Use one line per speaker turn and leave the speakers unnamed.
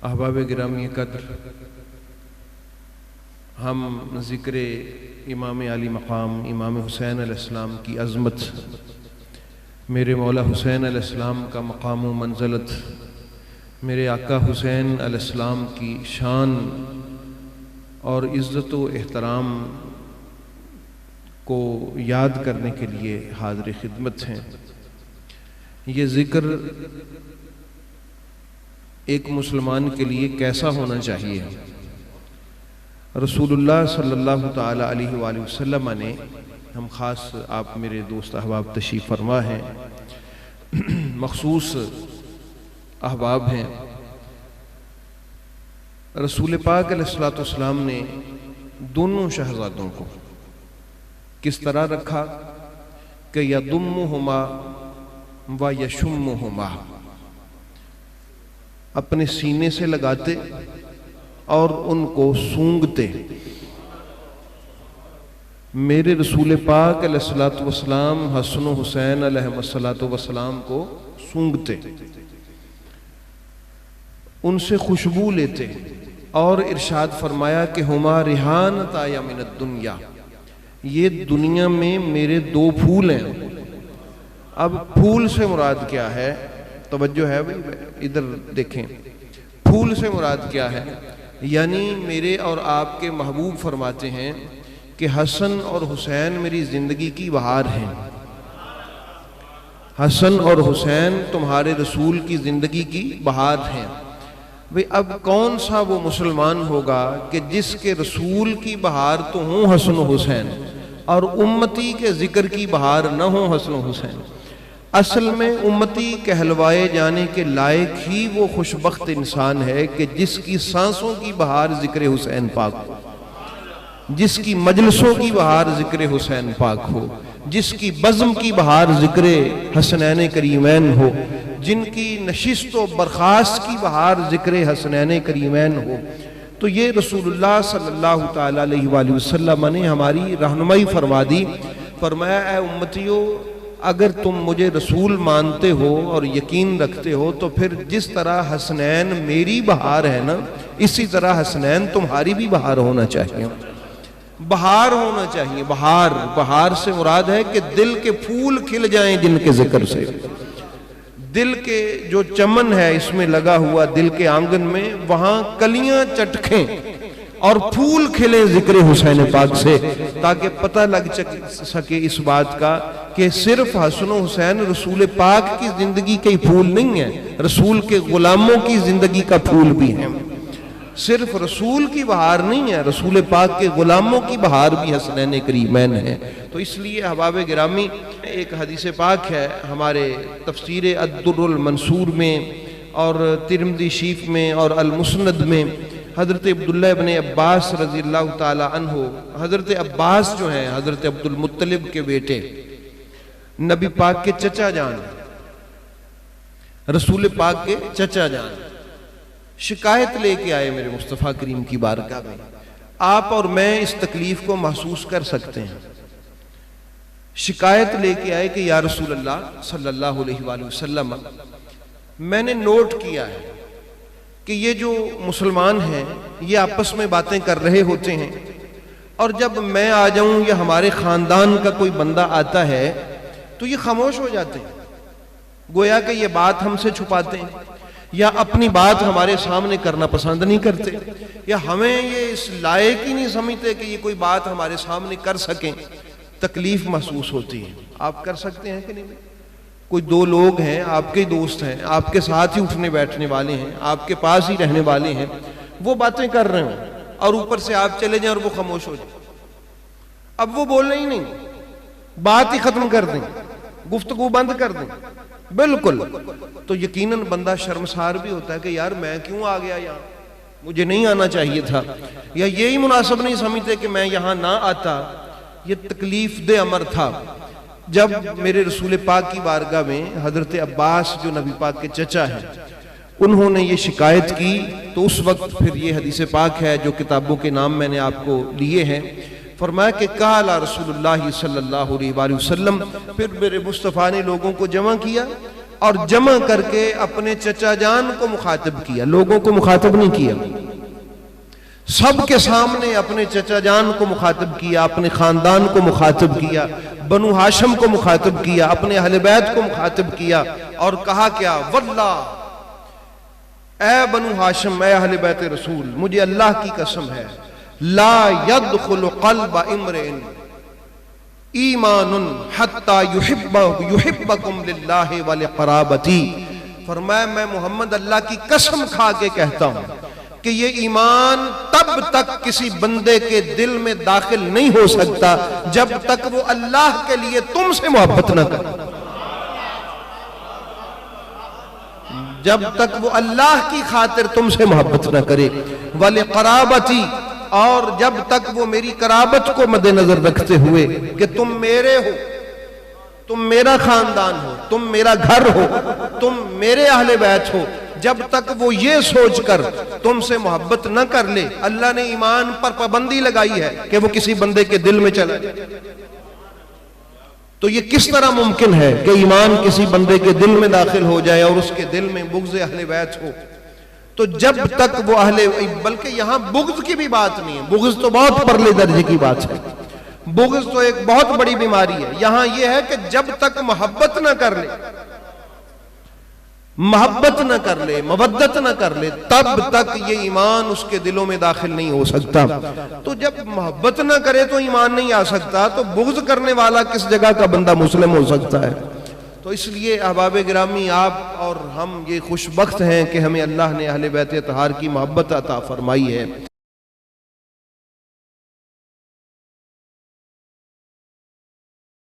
अहबाब गिरामी कद्र, हम ज़िक्र इमाम अली मकाम इमाम हुसैन अलैहिस्सलाम की अज़मत, मेरे मौला हुसैन अलैहिस्सलाम का मकाम व मंज़लत, मेरे आका हुसैन अलैहिस्सलाम की शान और इज़्ज़त व एहतराम को याद करने के लिए हाज़िर खिदमत हैं। ये ज़िक्र एक मुसलमान के लिए कैसा होना चाहिए? रसूलुल्लाह सल्लल्लाहु ताला अलैहि वसल्लम ने, हम ख़ास आप मेरे दोस्त अहबाब तशरीफ़ फरमा हैं, मखसूस अहबाब हैं, रसूल पाक अलैहिस्सलातु वस्सलाम ने दोनों शहज़ादों को किस तरह रखा कि यदुम्मुहुमा व यशुम्मुहुमा, अपने सीने से लगाते और उनको सूंघते। मेरे रसूल पाक अलैहिस्सलातु वस्सलाम हसन हुसैन अलैहिस्सलातु वस्सलाम को सूंघते, उनसे खुशबू लेते और इरशाद फरमाया कि हुमा रिहान ताया मिनद दुनिया, ये दुनिया में मेरे दो फूल हैं। अब फूल से मुराद क्या है? तवज्जो है भाई, इधर देखें। फूल से मुराद क्या है? यानी मेरे और आपके महबूब फरमाते हैं कि हसन और हुसैन मेरी जिंदगी की बहार हैं। हसन और हुसैन तुम्हारे रसूल की जिंदगी की बहार हैं। भाई अब कौन सा वो मुसलमान होगा कि जिसके रसूल की बहार तो हों हसन हुसैन और उम्मती के जिक्र की बहार न हो हसन हुसैन। असल में उम्मती कहलवाए जाने के लायक ही वो खुशबख्त इंसान है कि जिसकी सांसों की बहार जिक्र हुसैन पाक हो, जिसकी मजलिसों की बहार जिक्र हुसैन पाक हो, जिसकी बज़्म की बहार जिक्र हसनैन करीमैन हो, जिनकी नशिस्त व बर्खास्त की बहार जिक्र हसनैन करीमैन हो। तो ये रसूलुल्लाह सल्लल्लाहु ताला अलैहि वसल्लम ने हमारी रहनुमाई फरमा दी। फरमाया, ऐ उम्मतियों, अगर तुम मुझे रसूल मानते हो और यकीन रखते हो तो फिर जिस तरह हसनैन मेरी बहार है ना, इसी तरह हसनैन तुम्हारी भी बहार होना चाहिए। बहार होना चाहिए। बहार, बहार से मुराद है कि दिल के फूल खिल जाएं जिनके जिक्र से। दिल के जो चमन है इसमें लगा हुआ, दिल के आंगन में, वहां कलियां चटखें और फूल खिले जिक्र हुसैन पाक से, ताकि पता लग सके इस बात का कि सिर्फ हसन हुसैन रसूल पाक की जिंदगी के फूल नहीं है, रसूल के गुलामों की जिंदगी का फूल भी है। सिर्फ रसूल की बहार नहीं है, रसूल पाक के गुलामों की बहार भी हसनैन करीमैन है। तो इसलिए अहबाब गिरामी, एक हदीस पाक है हमारे तफसीर अद्दुर्रुल मंसूर में और तिरमिज़ी शरीफ में और अल मुस्नद में, हज़रत अब्दुल्ला इब्न अब्बास रज़ियल्लाहु ताला अन्हु, हज़रत अब्बास जो हैं हज़रत अब्दुल मुत्तलिब के बेटे, नबी पाक के चचा जान, रसूल पाक के चचा जान, शिकायत लेके आए मेरे मुस्तफ़ा करीम की बारगाह में। आप और मैं इस तकलीफ को महसूस कर सकते हैं। शिकायत लेके आए कि या रसूल अल्लाह सल्लल्लाहु अलैहि वसल्लम, मैंने नोट किया है कि ये जो मुसलमान हैं ये आपस में बातें कर रहे होते हैं, और जब मैं आ जाऊं या हमारे खानदान का कोई बंदा आता है तो ये खामोश हो जाते हैं, गोया कि ये बात हमसे छुपाते हैं या अपनी बात हमारे सामने करना पसंद नहीं करते, या हमें ये इस लायक ही नहीं समझते कि ये कोई बात हमारे सामने कर सकें। तकलीफ महसूस होती है। आप कर सकते हैं कि नहीं? कोई दो लोग हैं, आपके दोस्त हैं, आपके साथ ही उठने बैठने वाले हैं, आपके पास ही रहने वाले हैं, वो बातें कर रहे हैं और ऊपर से आप चले जाएं और वो खामोश हो जाए। अब वो बोलना ही नहीं, बात ही खत्म कर दें, गुफ्तगू बंद कर दें, बिल्कुल। तो यकीनन बंदा शर्मसार भी होता है कि यार मैं क्यों आ गया यहाँ, मुझे नहीं आना चाहिए था, या यही मुनासिब नहीं समझते कि मैं यहाँ ना आता। ये तकलीफ दे अमर था। जब मेरे रसूल पाक की बारगाह में हजरत अब्बास जो नबी पाक के चचा हैं, उन्होंने ये शिकायत की, तो उस वक्त फिर ये हदीस पाक है जो किताबों के नाम मैंने आपको लिए हैं। फरमाया कि काला रसूलुल्लाह सल्लल्लाहु अलैहि वसल्लम, फिर मेरे मुस्तफ़ा ने लोगों को जमा किया और जमा करके अपने चचा जान को मुखातिब किया, लोगों को मुखातिब नहीं किया। सबके सामने अपने चचा जान को मुखातिब किया, अपने खानदान को मुखातिब किया, बनु हाशिम को मुखातिब किया, अपने अहले बैत को मुखातिब किया और कहा क्या, वल्लाह, ऐ बनु हाशिम, ऐ अहले बैत रसूल, मुझे अल्लाह की कसम है, ला यदखुलु क़ल्ब इम्रिइन ईमानुन हत्ता युहिब्बकुम लिल्लाहि व लिक़राबती। फरमाया मैं मोहम्मद अल्लाह की कसम खा के कहता हूं कि ये ईमान तब तक किसी बंदे के दिल में दाखिल नहीं हो सकता जब तक वो अल्लाह के लिए तुमसे मोहब्बत न करे, जब तक वो अल्लाह की खातिर तुमसे मोहब्बत न करे, वाले कराबती, और जब तक वो मेरी कराबत को मद्देनजर रखते हुए कि तुम मेरे हो, तुम मेरा खानदान हो, तुम मेरा घर हो, तुम मेरे अहले बैत हो, जब तक वो ये सोचकर तुमसे मोहब्बत न कर ले, अल्लाह ने ईमान पर पाबंदी लगाई है कि वो किसी बंदे के दिल में चला जाए। तो ये किस तरह मुमकिन है कि ईमान किसी बंदे के दिल में दाखिल हो जाए और उसके दिल में बुग़्ज़ अहले बैत हो? तो जब तक वो अहले, बल्कि यहां बुग़्ज़ की भी बात नहीं है, बुग़्ज़ तो बहुत परले दर्जे की बात है, बुग़्ज़ तो एक बहुत बड़ी बीमारी है। यहां यह है कि जब तक मोहब्बत न कर ले, मोहब्बत न कर ले, मवद्दत न कर ले, तब तक ये ईमान उसके दिलों में दाखिल नहीं हो सकता। तो जब मोहब्बत न करे तो ईमान नहीं आ सकता, तो बुग़्ज़ करने वाला किस जगह का बंदा मुस्लिम हो सकता है? तो इसलिए अहबाब गिरामी, आप और हम ये खुशबख्त हैं कि हमें अल्लाह ने अहले बैत अतहार की मोहब्बत अता फरमाई है।